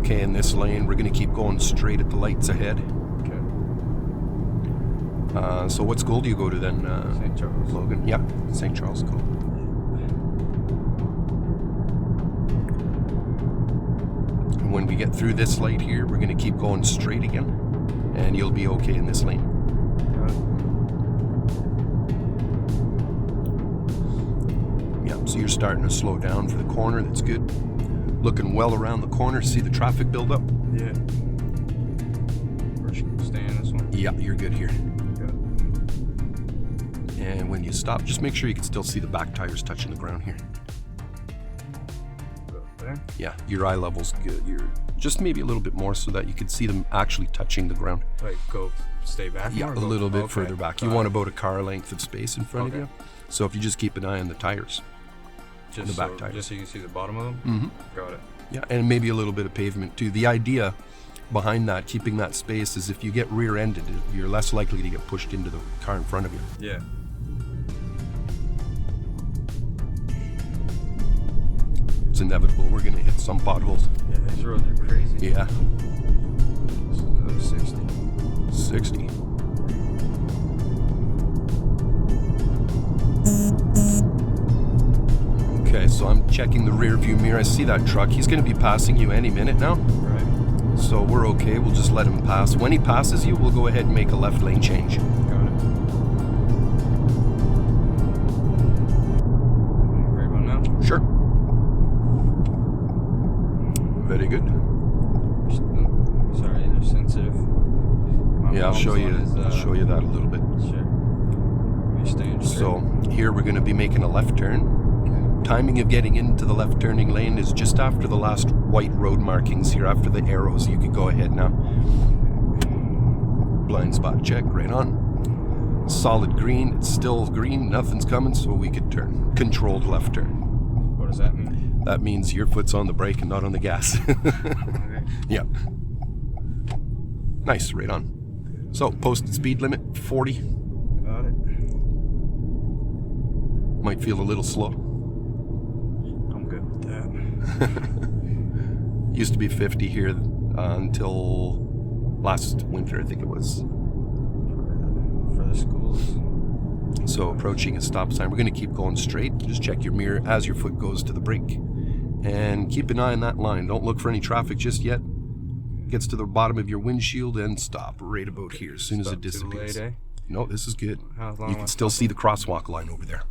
okay in this lane. We're going to keep going straight at the lights ahead. Okay. So what school do you go to then, St. Charles. Logan? Yeah, St. Charles School. And when we get through this light here, we're going to keep going straight again, and you'll be okay in this lane. Yeah, so you're starting to slow down for the corner. That's good. Looking well around the corner. See the traffic build up? Yeah. We're just gonna stay in this one. Yeah, you're good here. Good. And when you stop, just make sure you can still see the back tires touching the ground here. There. Yeah, your eye level's good. You're just maybe a little bit more so that you can see them actually touching the ground. Like stay back. Yeah, more, a little bit okay. further back. You want about a car length of space in front of Okay. you. So if you just keep an eye on the tires. Just the back tires. Just so you can see the bottom of them. Mm-hmm. Got it. Yeah, and maybe a little bit of pavement too. The idea behind that, keeping that space, is if you get rear-ended, you're less likely to get pushed into the car in front of you. Yeah. It's inevitable. We're going to hit some potholes. Yeah, these roads are crazy. Yeah. This is 60. 60. Okay, so I'm checking the rear view mirror. I see that truck. He's going to be passing you any minute now. Right. So we're okay. We'll just let him pass. When he passes you, we'll go ahead and make a left lane change. Got it. Right about now? Sure. Very good. Sorry, they're sensitive. Yeah, I'll show you. I'll show you that a little bit. Sure. You're staying straight. So here we're going to be making a left turn. Timing of getting into the left turning lane is just after the last white road markings here, after the arrows. You could go ahead now. Blind spot check, right on. Solid green, it's still green, nothing's coming, so we could turn. Controlled left turn. What does that mean? That means your foot's on the brake and not on the gas. Okay. Yeah. Nice, right on. So, posted speed limit, 40. Got it. Might feel a little slow. I'm good with that. Used to be 50 here until last winter, I think it was. For the schools. So approaching a stop sign, we're going to keep going straight. Just check your mirror as your foot goes to the brake. And keep an eye on that line. Don't look for any traffic just yet. Gets to the bottom of your windshield and stop right about here as soon as it disappears. Too late, eh? No, this is good. How long You can still see the crosswalk line over there.